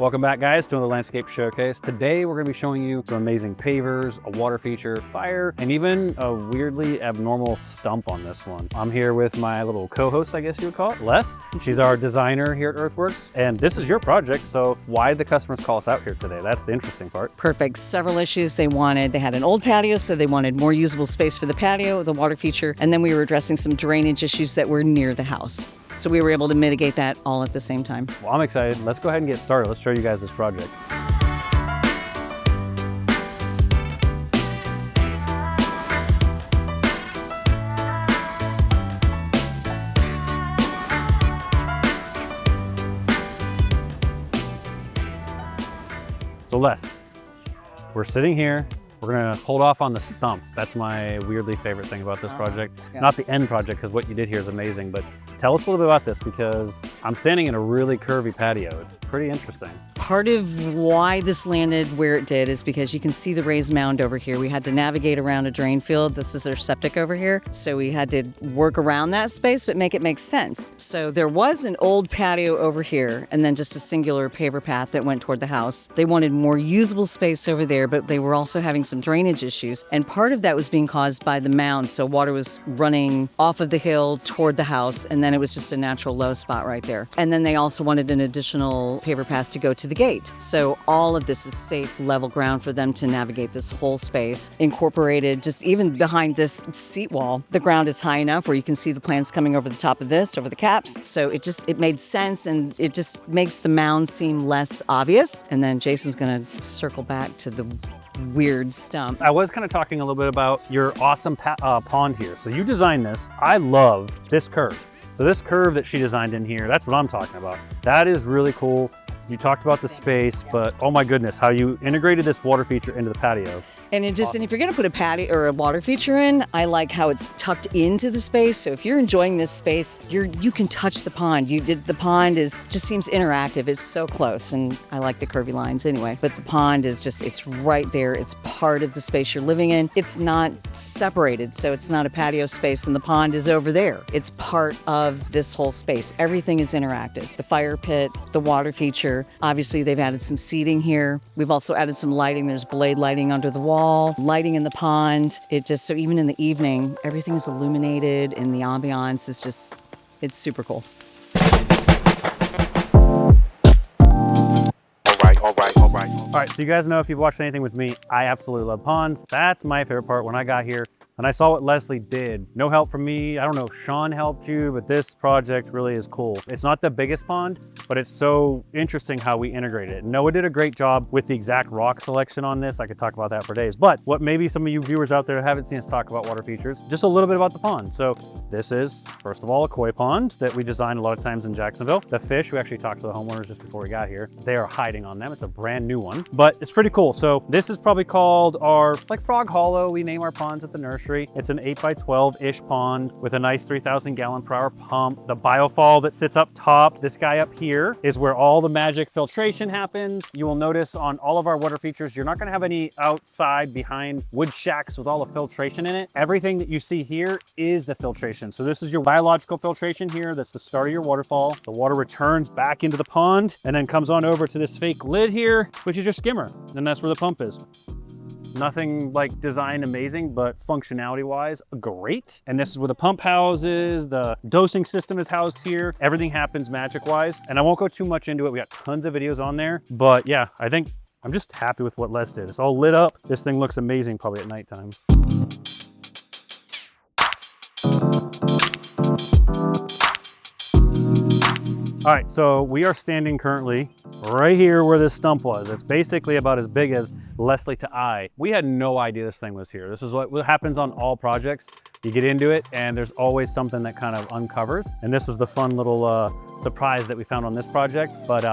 Welcome back, guys, to another landscape showcase. Today we're going to be showing you some amazing pavers, a water feature, fire, and even a weirdly abnormal stump on this one. I'm here with my little co-host, I guess you would call it, Les. She's our designer here at Earthworks, and this is your project, so why did the customers call us out here today? That's the interesting part. Perfect. Several issues they wanted. They had an old patio, so they wanted more usable space for the patio, the water feature, and then we were addressing some drainage issues that were near the house. So we were able to mitigate that all at the same time. Well, I'm excited. Let's go ahead and get started. Let's show you guys this project. So Les, we're sitting here. We're gonna hold off on the stump. That's my weirdly favorite thing about this project. Yeah. Not the end project, because what you did here is amazing, but tell us a little bit about this, because I'm standing in a really curvy patio. It's pretty interesting. Part of why this landed where it did is because you can see the raised mound over here. We had to navigate around a drain field. This is our septic over here. So we had to work around that space, but make it make sense. So there was an old patio over here and then just a singular paver path that went toward the house. They wanted more usable space over there, but they were also having some drainage issues. And part of that was being caused by the mound. So water was running off of the hill toward the house, and then it was just a natural low spot right there. And then they also wanted an additional paver path to go to the gate. So all of this is safe, level ground for them to navigate this whole space. Incorporated just even behind this seat wall, the ground is high enough where you can see the plants coming over the top of this, over the caps. So it made sense, and it just makes the mound seem less obvious. And then Jason's gonna circle back to the weird stump. I was kind of talking a little bit about your awesome pond here. So you designed this. I love this curve. So this curve that she designed in here, that's what I'm talking about. That is really cool. You talked about the space, but oh my goodness, how you integrated this water feature into the patio. And and if you're gonna put a patio or a water feature in, I like how it's tucked into the space. So if you're enjoying this space, you can touch the pond. The pond just seems interactive. It's so close, and I like the curvy lines anyway. But the pond is it's right there. It's part of the space you're living in. It's not separated, so it's not a patio space and the pond is over there. It's part of this whole space. Everything is interactive. The fire pit, the water feature. Obviously, they've added some seating here. We've also added some lighting. There's blade lighting under the wall, lighting in the pond. So even in the evening, everything is illuminated, and the ambiance is it's super cool. All right, so you guys know, if you've watched anything with me, I absolutely love ponds. That's my favorite part. When I got here and I saw what Leslie did, no help from me. I don't know if Sean helped you, but this project really is cool. It's not the biggest pond, but it's so interesting how we integrated it. Noah did a great job with the exact rock selection on this. I could talk about that for days, but what maybe some of you viewers out there haven't seen us talk about water features, just a little bit about the pond. So this is, first of all, a koi pond that we designed a lot of times in Jacksonville. The fish, we actually talked to the homeowners just before we got here. They are hiding on them. It's a brand new one, but it's pretty cool. So this is probably called our, like, Frog Hollow. We name our ponds at the nursery. It's an 8 by 12-ish pond with a nice 3,000 gallon per hour pump. The biofall that sits up top, this guy up here, is where all the magic filtration happens. You will notice on all of our water features, you're not gonna have any outside behind wood shacks with all the filtration in it. Everything that you see here is the filtration. So this is your biological filtration here. That's the start of your waterfall. The water returns back into the pond and then comes on over to this fake lid here, which is your skimmer. And that's where the pump is. Nothing like design amazing, but functionality wise, great. And this is where the pump houses, the dosing system is housed here. Everything happens magic wise. And I won't go too much into it. We got tons of videos on there, but yeah, I think I'm just happy with what Les did. It's all lit up. This thing looks amazing probably at nighttime. All right, so we are standing currently right here where this stump was. It's basically about as big as Leslie to I. We had no idea this thing was here. This is what happens on all projects. You get into it and there's always something that kind of uncovers. And this was the fun little surprise that we found on this project. But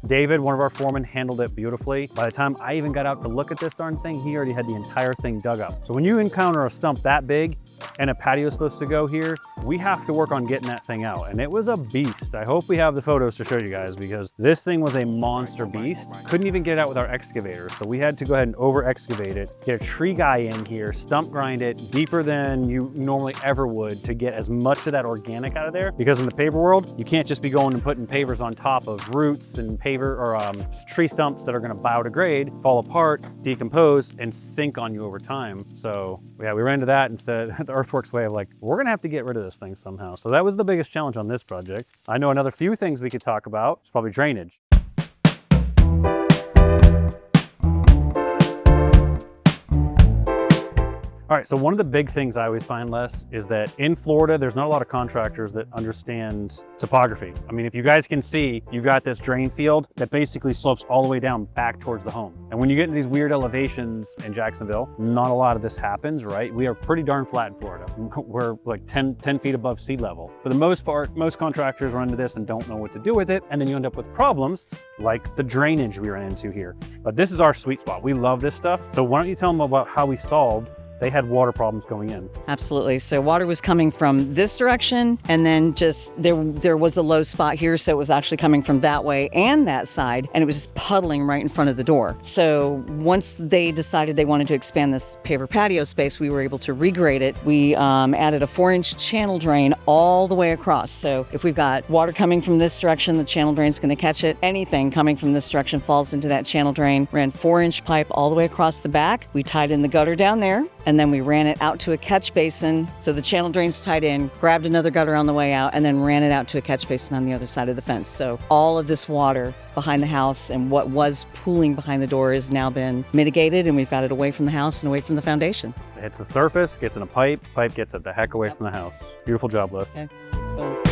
David, one of our foremen, handled it beautifully. By the time I even got out to look at this darn thing, he already had the entire thing dug up. So when you encounter a stump that big and a patio is supposed to go here, we have to work on getting that thing out. And it was a beast. I hope we have the photos to show you guys because this thing was a monster beast. Couldn't even get it out with our excavator. So we had to go ahead and over excavate it, get a tree guy in here, stump grind it deeper than you normally ever would to get as much of that organic out of there. Because in the paver world, you can't just be going and putting pavers on top of roots and paver or tree stumps that are gonna biodegrade, fall apart, decompose, and sink on you over time. So yeah, we ran into that and said the Earthworks way of like, we're gonna have to get rid of this thing somehow. So that was the biggest challenge on this project. I know another few things we could talk about. It's probably drainage. All right, so one of the big things I always find, Les, is that in Florida, there's not a lot of contractors that understand topography. I mean, if you guys can see, you've got this drain field that basically slopes all the way down back towards the home. And when you get into these weird elevations in Jacksonville, not a lot of this happens, right? We are pretty darn flat in Florida. We're like 10 feet above sea level. For the most part, most contractors run into this and don't know what to do with it. And then you end up with problems like the drainage we ran into here. But this is our sweet spot. We love this stuff. So why don't you tell them about how we solved they had water problems going in. Absolutely. So water was coming from this direction, and then just there was a low spot here, so it was actually coming from that way and that side, and it was just puddling right in front of the door. So once they decided they wanted to expand this paver patio space, we were able to regrade it. We added a 4-inch channel drain all the way across. So if we've got water coming from this direction, the channel drain's going to catch it. Anything coming from this direction falls into that channel drain. Ran 4-inch pipe all the way across the back. We tied in the gutter down there, and then we ran it out to a catch basin. So the channel drain's tied in, grabbed another gutter on the way out, and then ran it out to a catch basin on the other side of the fence. So all of this water behind the house and what was pooling behind the door has now been mitigated, and we've got it away from the house and away from the foundation. It hits the surface, gets in a pipe gets it the heck away from the house. Beautiful job, Liz. Okay. Boom.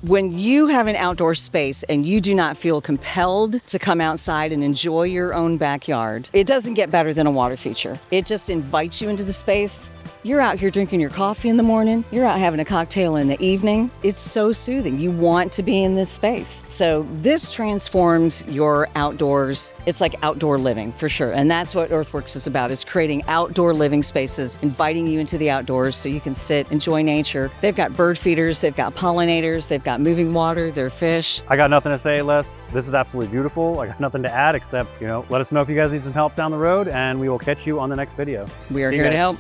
When you have an outdoor space and you do not feel compelled to come outside and enjoy your own backyard, it doesn't get better than a water feature. It just invites you into the space. You're out here drinking your coffee in the morning. You're out having a cocktail in the evening. It's so soothing. You want to be in this space. So this transforms your outdoors. It's like outdoor living for sure. And that's what Earthworks is about, is creating outdoor living spaces, inviting you into the outdoors so you can sit, enjoy nature. They've got bird feeders, they've got pollinators, they've got moving water, their fish. I got nothing to say, Les. This is absolutely beautiful. I got nothing to add except, let us know if you guys need some help down the road, and we will catch you on the next video. We are See you here to guys. help.